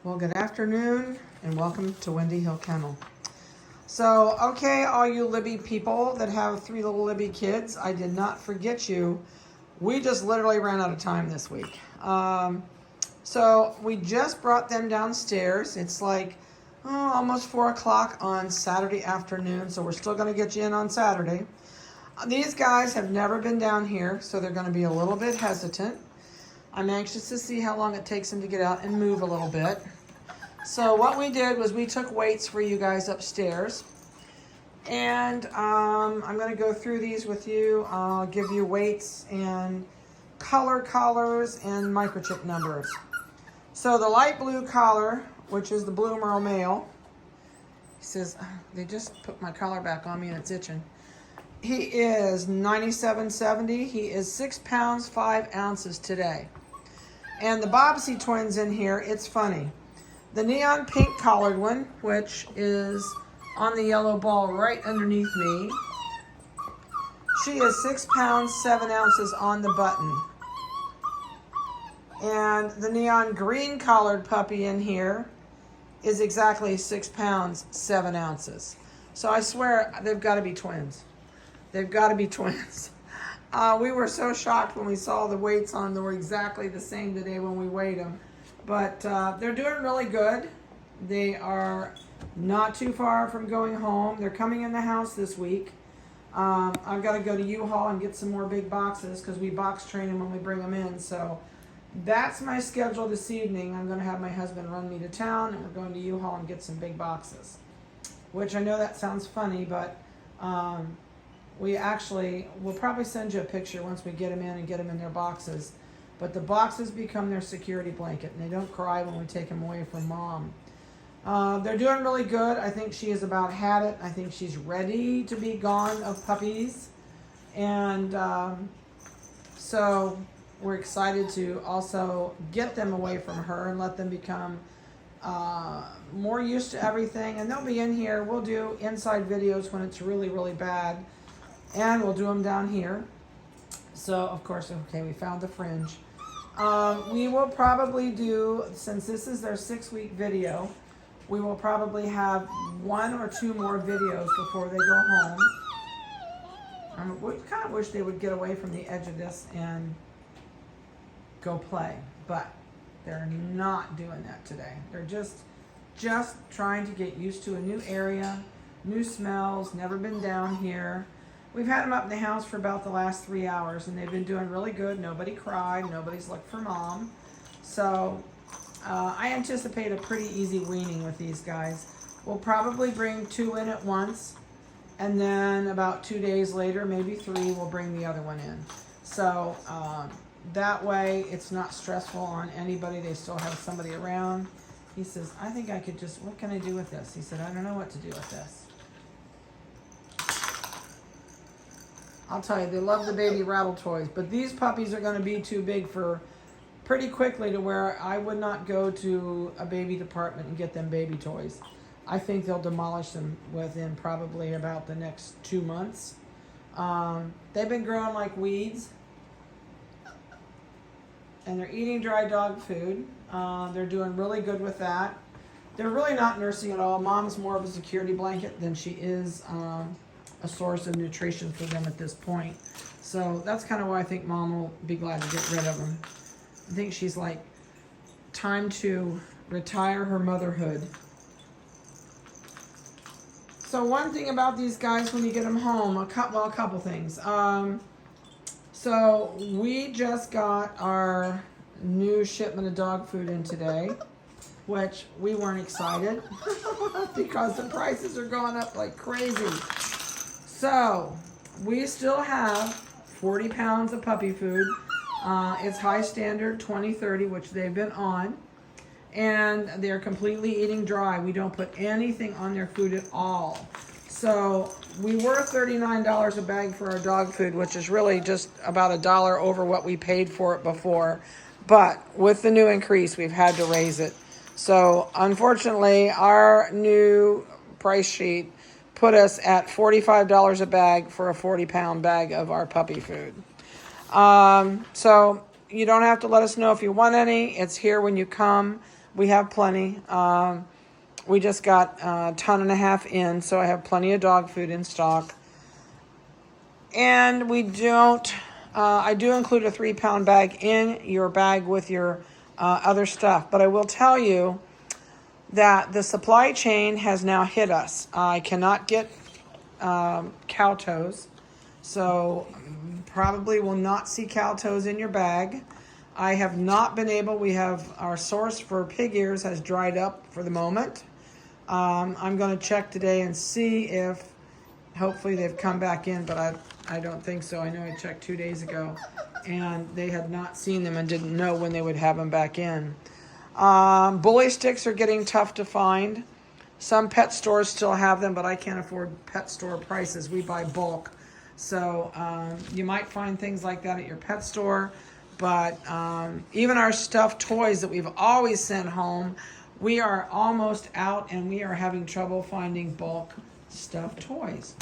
Well, good afternoon and welcome to Windy Hill Kennel. So, okay, all you Libby people that have 3 little Libby kids, I did not forget you. We just literally ran out of time this week. So we just brought them downstairs. It's like almost 4 o'clock on Saturday afternoon, so we're still going to get you in on Saturday. These guys have never been down here, so they're going to be a little bit hesitant. I'm anxious to see how long it takes them to get out and move a little bit. So what we did was we took weights for you guys upstairs. And I'm going to go through these with you. I'll give you weights and collars and microchip numbers. So the light blue collar, which is the Blue Merle male, he says, they just put my collar back on me and it's itching. He is 97.70. He is 6 pounds, 5 ounces today. And the Bobbsey twins in here, it's funny. The neon pink collared one, which is on the yellow ball right underneath me, she is 6 pounds, 7 ounces on the button. And the neon green collared puppy in here is exactly 6 pounds, 7 ounces. So I swear they've got to be twins. They've got to be twins. We were so shocked when we saw the weights on. They were exactly the same today when we weighed them. But they're doing really good. They are not too far from going home. They're coming in the house this week. I've got to go to U-Haul and get some more big boxes because we box train them when we bring them in. So that's my schedule this evening. I'm going to have my husband run me to town and we're going to U-Haul and get some big boxes. Which I know that sounds funny, but we'll probably send you a picture once we get them in and get them in their boxes. But the boxes become their security blanket, and they don't cry when we take them away from mom. They're doing really good. I think she has about had it. I think she's ready to be gone of puppies. And so we're excited to also get them away from her and let them become more used to everything. And they'll be in here. We'll do inside videos when it's really, really bad. And we'll do them down here. So, of course, okay, we found the fringe. We will probably do, since this is their 6-week video, we will probably have 1 or 2 more videos before they go home. We kind of wish they would get away from the edge of this and go play, but they're not doing that today. They're just trying to get used to a new area, new smells, never been down here. We've had them up in the house for about the last 3 hours, and they've been doing really good. Nobody cried. Nobody's looked for mom. So I anticipate a pretty easy weaning with these guys. We'll probably bring 2 in at once, and then about 2 days later, maybe 3, we'll bring the other one in. So that way it's not stressful on anybody. They still have somebody around. He says, I think I could just, what can I do with this? He said, I don't know what to do with this. I'll tell you, they love the baby rattle toys, but these puppies are going to be too big for pretty quickly to where I would not go to a baby department and get them baby toys. I think they'll demolish them within probably about the next 2 months. They've been growing like weeds, and they're eating dry dog food. They're doing really good with that. They're really not nursing at all. Mom's more of a security blanket than she is a source of nutrition for them at this point. So that's kind of why I think mom will be glad to get rid of them. I think she's like, time to retire her motherhood. So one thing about these guys when you get them home, a couple things. So we just got our new shipment of dog food in today, which we weren't excited because the prices are going up like crazy. So we still have 40 pounds of puppy food. It's high standard 20-30, which they've been on. And they're completely eating dry. We don't put anything on their food at all. So we were $39 a bag for our dog food, which is really just about $1 over what we paid for it before. But with the new increase, we've had to raise it. So unfortunately, our new price sheet put us at $45 a bag for a 40-pound bag of our puppy food. So you don't have to let us know if you want any. It's here when you come. We have plenty. We just got a ton and a half in, so I have plenty of dog food in stock. And we don't, I do include a 3-pound bag in your bag with your other stuff. But I will tell you that the supply chain has now hit us. I cannot get cow toes, so probably will not see cow toes in your bag. I have not been able, we have our source for pig ears has dried up for the moment. I'm going to check today and see if hopefully they've come back in, but I don't think so. I know I checked 2 days ago and they had not seen them and didn't know when they would have them back in. Bully sticks are getting tough to find. Some pet stores still have them, but I can't afford pet store prices. We buy bulk. So you might find things like that at your pet store. But even our stuffed toys that we've always sent home, we are almost out and we are having trouble finding bulk stuffed toys.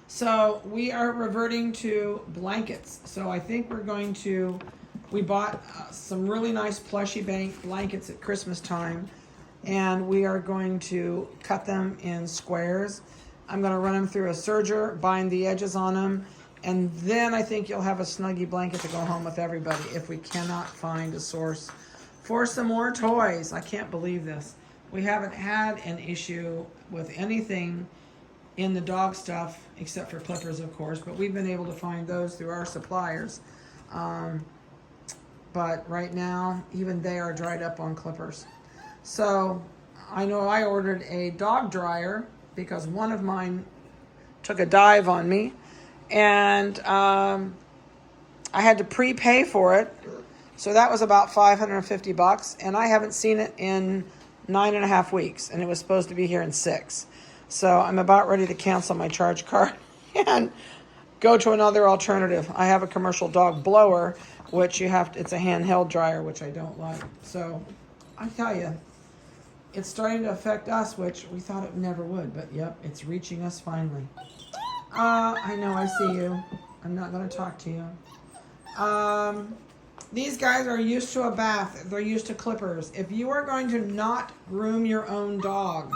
So we are reverting to blankets. So I think we're going to, we bought some really nice plushy blankets at Christmas time, and we are going to cut them in squares. I'm going to run them through a serger, bind the edges on them, and then I think you'll have a snuggy blanket to go home with everybody if we cannot find a source for some more toys. I can't believe this. We haven't had an issue with anything in the dog stuff, except for clippers, of course, but we've been able to find those through our suppliers. But right now, even they are dried up on clippers. So I know I ordered a dog dryer because one of mine took a dive on me, and I had to prepay for it. So that was about $550, and I haven't seen it in 9.5 weeks, and it was supposed to be here in 6. So I'm about ready to cancel my charge card and go to another alternative. I have a commercial dog blower, which it's a handheld dryer, which I don't like. So I tell you, it's starting to affect us, which we thought it never would, but yep, it's reaching us finally. I know, I see you. I'm not going to talk to you. These guys are used to a bath. They're used to clippers. If you are going to not groom your own dog,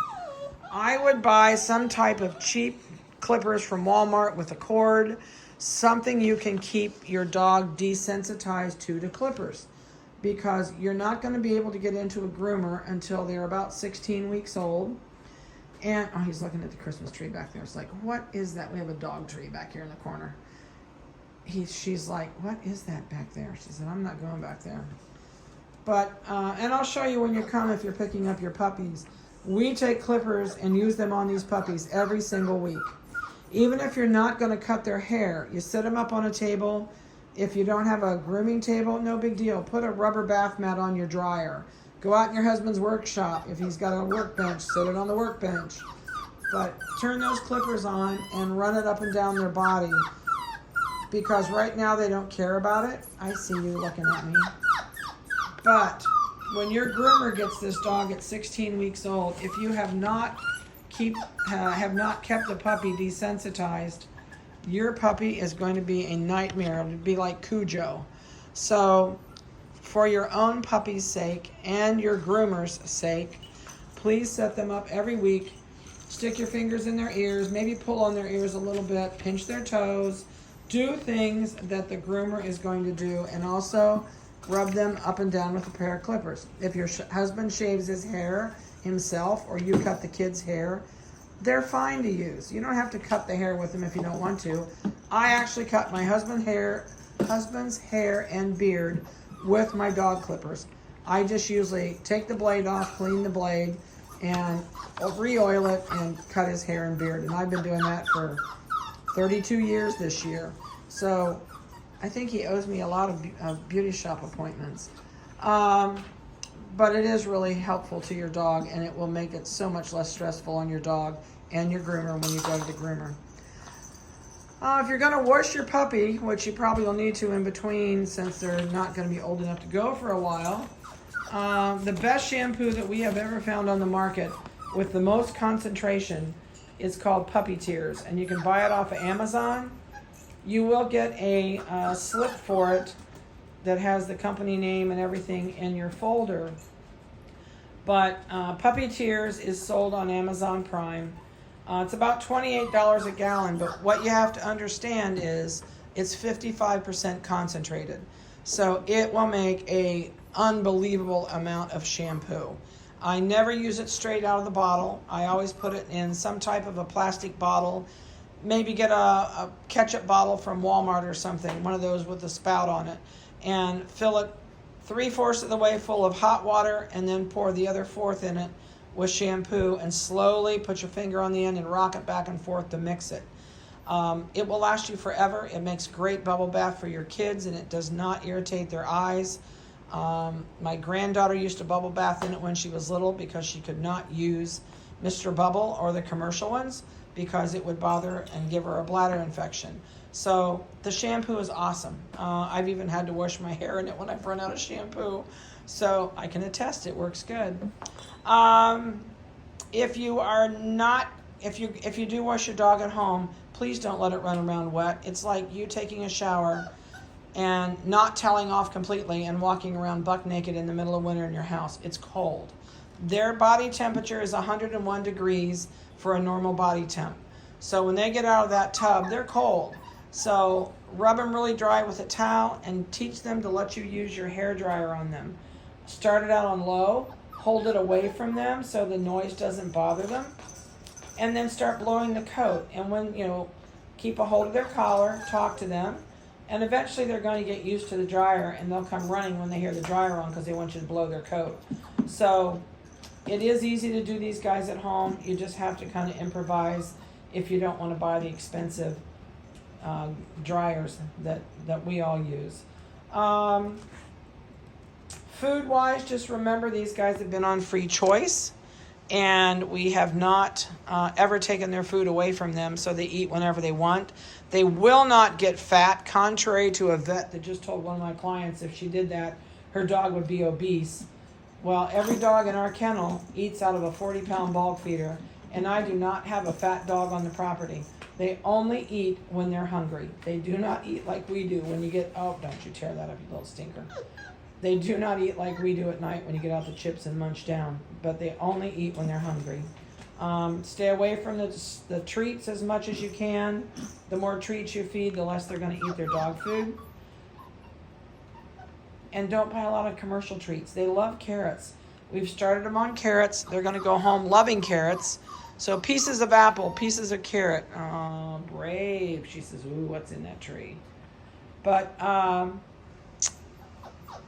I would buy some type of cheap clippers from Walmart with a cord, something you can keep your dog desensitized to the clippers, because you're not going to be able to get into a groomer until they're about 16 weeks old. And, oh, he's looking at the Christmas tree back there. It's like, what is that? We have a dog tree back here in the corner. She's like, what is that back there? She said, I'm not going back there. But, and I'll show you when you come if you're picking up your puppies. We take clippers and use them on these puppies every single week. Even if you're not going to cut their hair, you set them up on a table. If you don't have a grooming table, no big deal. Put a rubber bath mat on your dryer. Go out in your husband's workshop. If he's got a workbench, sit it on the workbench. But turn those clippers on and run it up and down their body, because right now they don't care about it. I see you looking at me. But when your groomer gets this dog at 16 weeks old, if you have not kept the puppy desensitized, your puppy is going to be a nightmare. It'll be like Cujo. So for your own puppy's sake and your groomer's sake, please set them up every week. Stick your fingers in their ears, maybe pull on their ears a little bit, pinch their toes, do things that the groomer is going to do, and also rub them up and down with a pair of clippers. If your husband shaves his hair himself, or you cut the kid's hair, they're fine to use. You don't have to cut the hair with them if you don't want to. I actually cut my husband's hair and beard with my dog clippers. I just usually take the blade off, clean the blade, and re-oil it and cut his hair and beard. And I've been doing that for 32 years this year. So I think he owes me a lot of beauty shop appointments. But it is really helpful to your dog, and it will make it so much less stressful on your dog and your groomer when you go to the groomer. If you're going to wash your puppy, which you probably will need to in between since they're not going to be old enough to go for a while, the best shampoo that we have ever found on the market with the most concentration is called Puppy Tears, and you can buy it off of Amazon. You will get a slip for it that has the company name and everything in your folder. But Puppy Tears is sold on Amazon Prime. It's about $28 a gallon, but what you have to understand is it's 55% concentrated. So it will make a unbelievable amount of shampoo. I never use it straight out of the bottle. I always put it in some type of a plastic bottle. Maybe get a ketchup bottle from Walmart or something, one of those with a spout on it, and fill it 3/4 of the way full of hot water, and then pour the other fourth in it with shampoo, and slowly put your finger on the end and rock it back and forth to mix it. It will last you forever. It makes great bubble bath for your kids, and it does not irritate their eyes. My granddaughter used to bubble bath in it when she was little because she could not use Mr. Bubble or the commercial ones because it would bother and give her a bladder infection. So the shampoo is awesome. I've even had to wash my hair in it when I've run out of shampoo. So I can attest it works good. If you do wash your dog at home, please don't let it run around wet. It's like you taking a shower and not towelling off completely and walking around buck naked in the middle of winter in your house. It's cold. Their body temperature is 101 degrees for a normal body temp. So when they get out of that tub, they're cold. So rub them really dry with a towel and teach them to let you use your hair dryer on them. Start it out on low, hold it away from them so the noise doesn't bother them, and then start blowing the coat. And when, keep a hold of their collar, talk to them, and eventually they're going to get used to the dryer, and they'll come running when they hear the dryer on because they want you to blow their coat. So it is easy to do these guys at home. You just have to kind of improvise if you don't want to buy the expensive dryers that we all use. Food-wise, just remember these guys have been on free choice, and we have not ever taken their food away from them, so they eat whenever they want. They will not get fat, contrary to a vet that just told one of my clients if she did that, her dog would be obese. Well, every dog in our kennel eats out of a 40-pound bulk feeder, and I do not have a fat dog on the property. They only eat when they're hungry. They do not eat like we do when you get, oh, don't you tear that up, you little stinker. They do not eat like we do at night when you get out the chips and munch down, but they only eat when they're hungry. Stay away from the treats as much as you can. The more treats you feed, the less they're going to eat their dog food. And don't buy a lot of commercial treats. They love carrots. We've started them on carrots. They're going to go home loving carrots. So pieces of apple, pieces of carrot. Oh, brave. She says, ooh, what's in that tree? But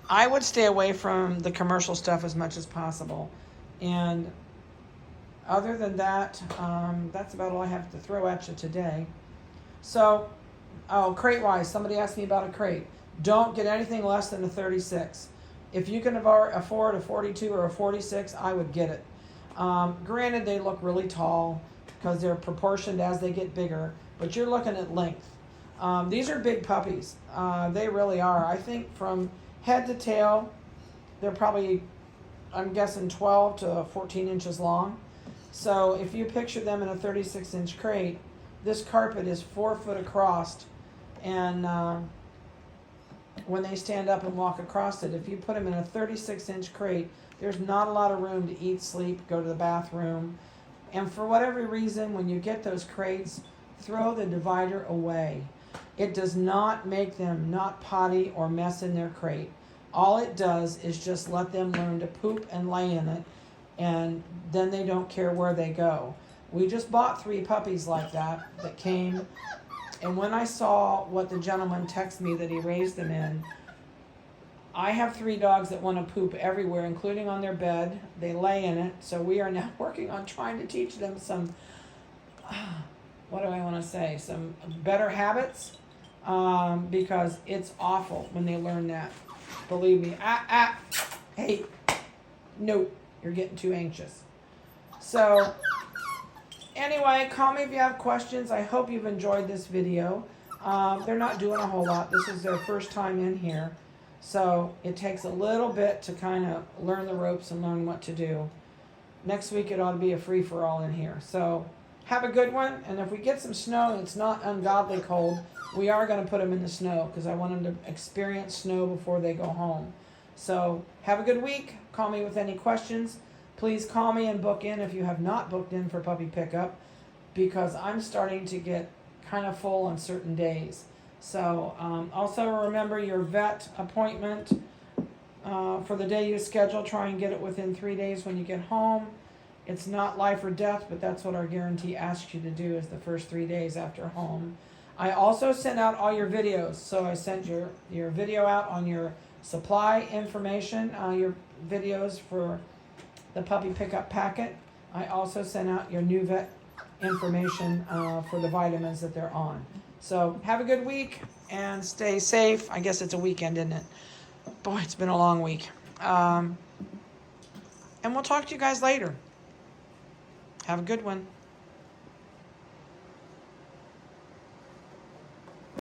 I would stay away from the commercial stuff as much as possible. And other than that, that's about all I have to throw at you today. So, crate-wise, somebody asked me about a crate. Don't get anything less than a 36. If you can afford a 42 or a 46, I would get it. Granted, they look really tall because they're proportioned as they get bigger, but you're looking at length. These are big puppies. They really are. I think from head to tail, they're probably, I'm guessing, 12 to 14 inches long. So if you picture them in a 36-inch crate, this carpet is 4 foot across, and when they stand up and walk across it, if you put them in a 36-inch crate, there's not a lot of room to eat, sleep, go to the bathroom. And for whatever reason, when you get those crates, throw the divider away. It does not make them not potty or mess in their crate. All it does is just let them learn to poop and lay in it, and then they don't care where they go. We just bought 3 puppies like that came, and when I saw what the gentleman texted me that he raised them in, I have 3 dogs that want to poop everywhere, including on their bed. They lay in it, so we are now working on trying to teach them some, what do I want to say, some better habits, because it's awful when they learn that. Believe me. Hey, no, you're getting too anxious. So, anyway, call me if you have questions. I hope you've enjoyed this video. They're not doing a whole lot. This is their first time in here. So it takes a little bit to kind of learn the ropes and learn what to do. Next week it ought to be a free-for-all in here. So have a good one. And if we get some snow and it's not ungodly cold, we are going to put them in the snow because I want them to experience snow before they go home. So have a good week. Call me with any questions. Please call me and book in if you have not booked in for puppy pickup, because I'm starting to get kind of full on certain days. So also remember your vet appointment for the day you schedule. Try and get it within 3 days when you get home. It's not life or death, but that's what our guarantee asks you to do, is the first 3 days after home. I also sent out all your videos. So I sent your video out on your supply information, your videos for the puppy pickup packet. I also sent out your new vet information for the vitamins that they're on. So have a good week and stay safe. I guess it's a weekend, isn't it? Boy, it's been a long week. And we'll talk to you guys later. Have a good one.